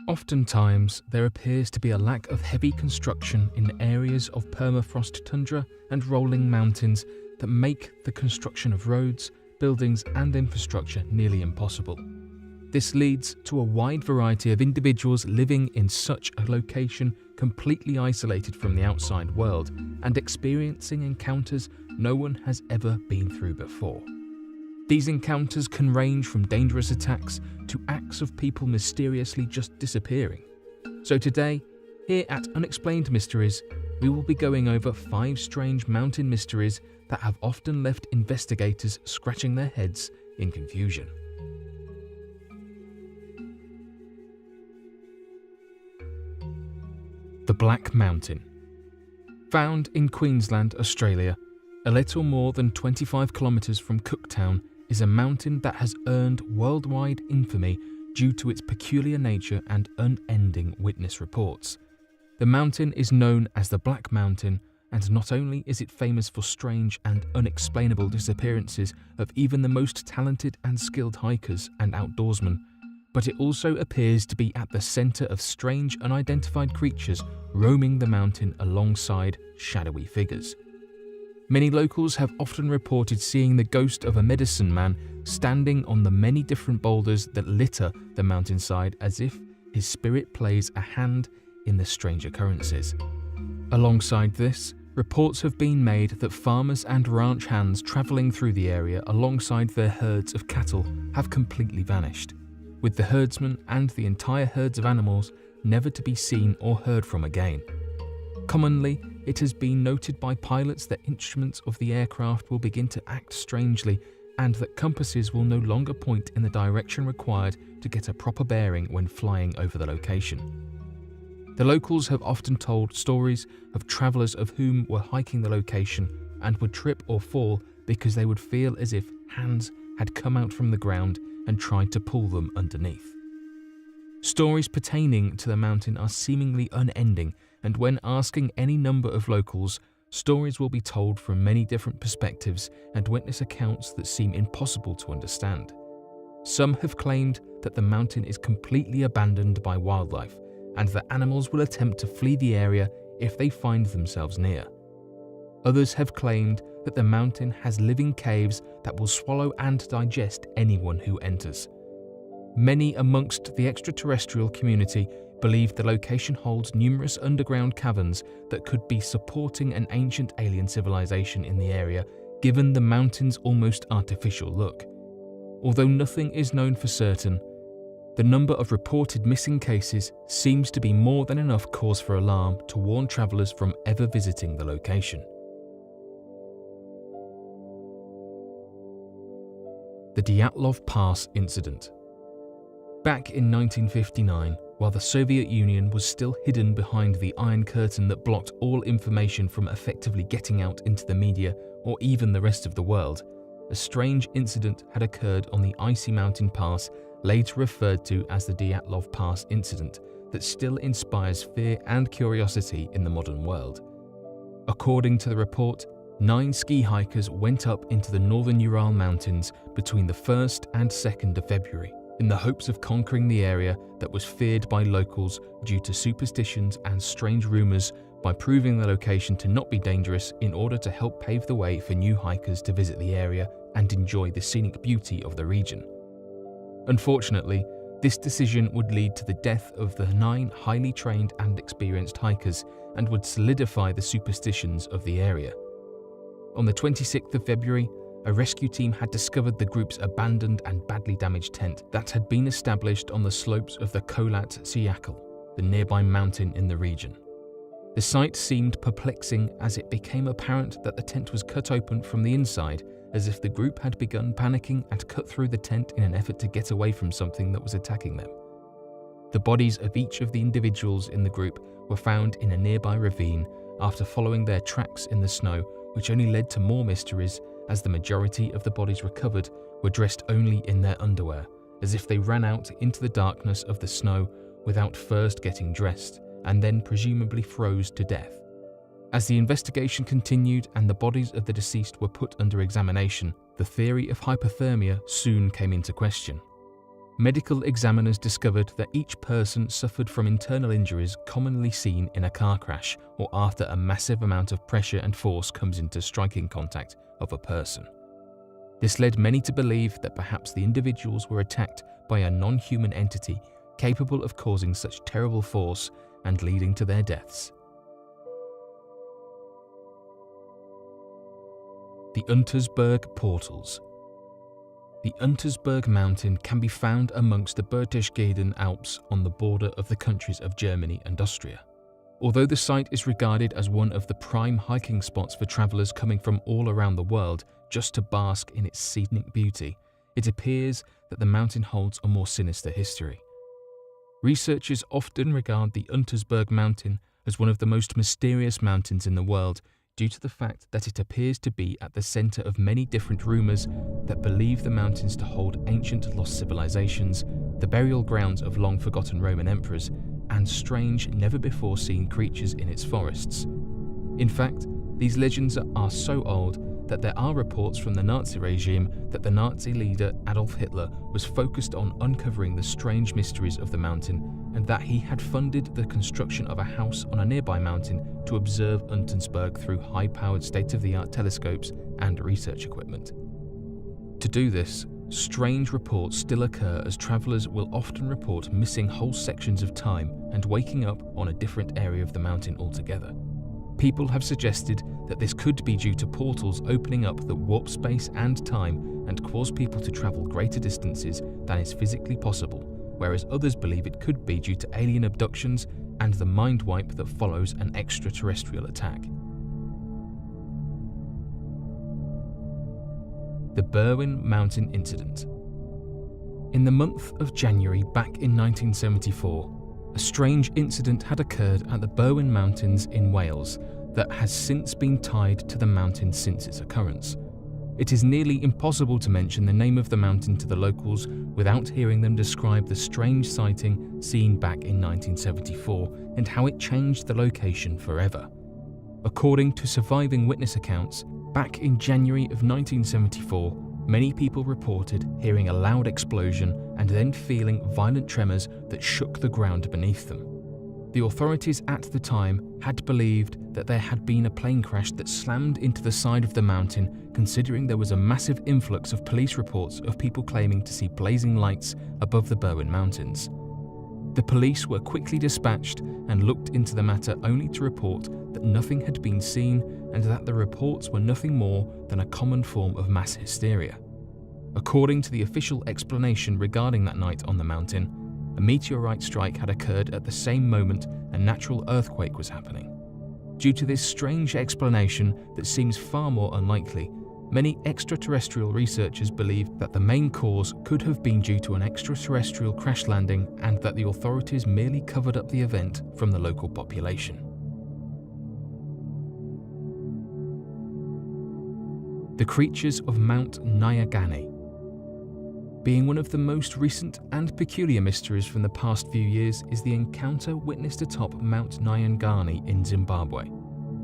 Oftentimes, there appears to be a lack of heavy construction in areas of permafrost tundra and rolling mountains that make the construction of roads, buildings and infrastructure nearly impossible. This leads to a wide variety of individuals living in such a location completely isolated from the outside world and experiencing encounters no one has ever been through before. These encounters can range from dangerous attacks to acts of people mysteriously just disappearing. So today, here at Unexplained Mysteries, we will be going over 5 strange mountain mysteries that have often left investigators scratching their heads in confusion. The Black Mountain. Found in Queensland, Australia, a little more than 25 kilometres from Cooktown, is a mountain that has earned worldwide infamy due to its peculiar nature and unending witness reports. The mountain is known as the Black Mountain, and not only is it famous for strange and unexplainable disappearances of even the most talented and skilled hikers and outdoorsmen, but it also appears to be at the centre of strange unidentified creatures roaming the mountain alongside shadowy figures. Many locals have often reported seeing the ghost of a medicine man standing on the many different boulders that litter the mountainside, as if his spirit plays a hand in the strange occurrences. Alongside this, reports have been made that farmers and ranch hands travelling through the area alongside their herds of cattle have completely vanished, with the herdsmen and the entire herds of animals never to be seen or heard from again. Commonly, it has been noted by pilots that instruments of the aircraft will begin to act strangely and that compasses will no longer point in the direction required to get a proper bearing when flying over the location. The locals have often told stories of travellers of whom were hiking the location and would trip or fall because they would feel as if hands had come out from the ground and tried to pull them underneath. Stories pertaining to the mountain are seemingly unending, and when asking any number of locals, stories will be told from many different perspectives and witness accounts that seem impossible to understand. Some have claimed that the mountain is completely abandoned by wildlife and that animals will attempt to flee the area if they find themselves near. Others have claimed that the mountain has living caves that will swallow and digest anyone who enters. Many amongst the extraterrestrial community believe the location holds numerous underground caverns that could be supporting an ancient alien civilization in the area, given the mountain's almost artificial look. Although nothing is known for certain, the number of reported missing cases seems to be more than enough cause for alarm to warn travellers from ever visiting the location. The Dyatlov Pass Incident. Back in 1959, while the Soviet Union was still hidden behind the Iron Curtain that blocked all information from effectively getting out into the media or even the rest of the world, a strange incident had occurred on the icy mountain pass later referred to as the Dyatlov Pass Incident that still inspires fear and curiosity in the modern world. According to the report, 9 ski hikers went up into the northern Ural Mountains between the 1st and 2nd of February in the hopes of conquering the area that was feared by locals due to superstitions and strange rumours by proving the location to not be dangerous in order to help pave the way for new hikers to visit the area and enjoy the scenic beauty of the region. Unfortunately, this decision would lead to the death of the 9 highly trained and experienced hikers and would solidify the superstitions of the area. On the 26th of February, a rescue team had discovered the group's abandoned and badly damaged tent that had been established on the slopes of the Kholat Syakhl, the nearby mountain in the region. The sight seemed perplexing as it became apparent that the tent was cut open from the inside, as if the group had begun panicking and cut through the tent in an effort to get away from something that was attacking them. The bodies of each of the individuals in the group were found in a nearby ravine after following their tracks in the snow, which only led to more mysteries as the majority of the bodies recovered were dressed only in their underwear, as if they ran out into the darkness of the snow without first getting dressed, and then presumably froze to death. As the investigation continued and the bodies of the deceased were put under examination, the theory of hypothermia soon came into question. medical examiners discovered that each person suffered from internal injuries commonly seen in a car crash or after a massive amount of pressure and force comes into striking contact of a person. This led many to believe that perhaps the individuals were attacked by a non-human entity capable of causing such terrible force and leading to their deaths. The Untersberg Portals. The Untersberg mountain can be found amongst the Berchtesgaden Alps on the border of the countries of Germany and Austria. Although the site is regarded as one of the prime hiking spots for travellers coming from all around the world just to bask in its scenic beauty, it appears that the mountain holds a more sinister history. Researchers often regard the Untersberg mountain as one of the most mysterious mountains in the world due to the fact that it appears to be at the centre of many different rumours that believe the mountains to hold ancient lost civilizations, the burial grounds of long-forgotten Roman emperors, and strange, never-before-seen creatures in its forests. In fact, these legends are so old that there are reports from the Nazi regime that the Nazi leader Adolf Hitler was focused on uncovering the strange mysteries of the mountain and that he had funded the construction of a house on a nearby mountain to observe Untersberg through high-powered state-of-the-art telescopes and research equipment. To do this, strange reports still occur as travellers will often report missing whole sections of time and waking up on a different area of the mountain altogether. People have suggested that this could be due to portals opening up that warp space and time and cause people to travel greater distances than is physically possible, whereas others believe it could be due to alien abductions and the mind wipe that follows an extraterrestrial attack. The Berwyn Mountain Incident. In the month of January back in 1974, a strange incident had occurred at the Berwyn Mountains in Wales that has since been tied to the mountain since its occurrence. It is nearly impossible to mention the name of the mountain to the locals without hearing them describe the strange sighting seen back in 1974 and how it changed the location forever. According to surviving witness accounts, back in January of 1974, many people reported hearing a loud explosion and then feeling violent tremors that shook the ground beneath them. The authorities at the time had believed that there had been a plane crash that slammed into the side of the mountain, considering there was a massive influx of police reports of people claiming to see blazing lights above the Berwyn Mountains. The police were quickly dispatched and looked into the matter only to report that nothing had been seen and that the reports were nothing more than a common form of mass hysteria. According to the official explanation regarding that night on the mountain, a meteorite strike had occurred at the same moment a natural earthquake was happening. Due to this strange explanation that seems far more unlikely, many extraterrestrial researchers believe that the main cause could have been due to an extraterrestrial crash landing and that the authorities merely covered up the event from the local population. The creatures of Mount Nyagani. Being one of the most recent and peculiar mysteries from the past few years is the encounter witnessed atop Mount Nyagani in Zimbabwe.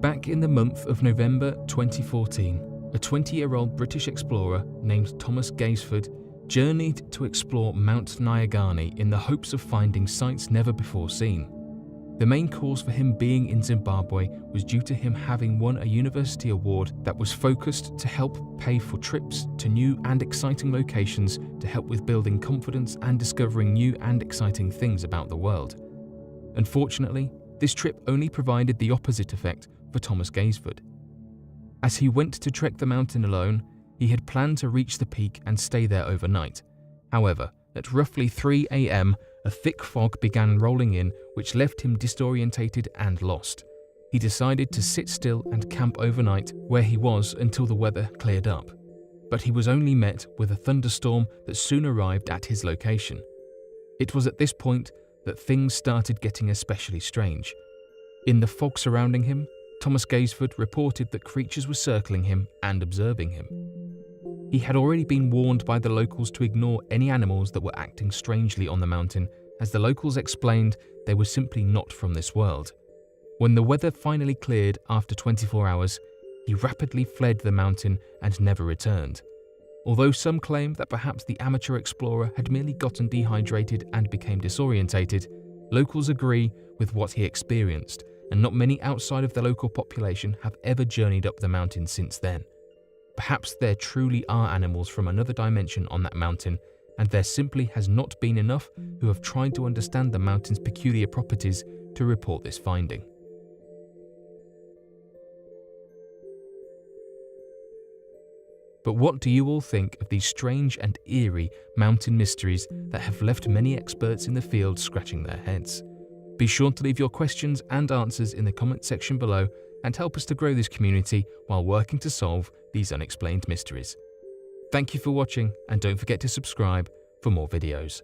Back in the month of November 2014, a 20-year-old British explorer named Thomas Gaisford journeyed to explore Mount Nyagani in the hopes of finding sights never before seen. The main cause for him being in Zimbabwe was due to him having won a university award that was focused to help pay for trips to new and exciting locations to help with building confidence and discovering new and exciting things about the world. Unfortunately, this trip only provided the opposite effect for Thomas Gaisford. As he went to trek the mountain alone, he had planned to reach the peak and stay there overnight. However, at roughly 3 a.m., a thick fog began rolling in, which left him disorientated and lost. He decided to sit still and camp overnight where he was until the weather cleared up. But he was only met with a thunderstorm that soon arrived at his location. It was at this point that things started getting especially strange. In the fog surrounding him, Thomas Gaisford reported that creatures were circling him and observing him. He had already been warned by the locals to ignore any animals that were acting strangely on the mountain, as the locals explained they were simply not from this world. When the weather finally cleared after 24 hours, he rapidly fled the mountain and never returned. Although some claim that perhaps the amateur explorer had merely gotten dehydrated and became disorientated, locals agree with what he experienced, and not many outside of the local population have ever journeyed up the mountain since then. Perhaps there truly are animals from another dimension on that mountain, and there simply has not been enough who have tried to understand the mountain's peculiar properties to report this finding. But what do you all think of these strange and eerie mountain mysteries that have left many experts in the field scratching their heads? Be sure to leave your questions and answers in the comment section below and help us to grow this community while working to solve these unexplained mysteries. Thank you for watching, and don't forget to subscribe for more videos.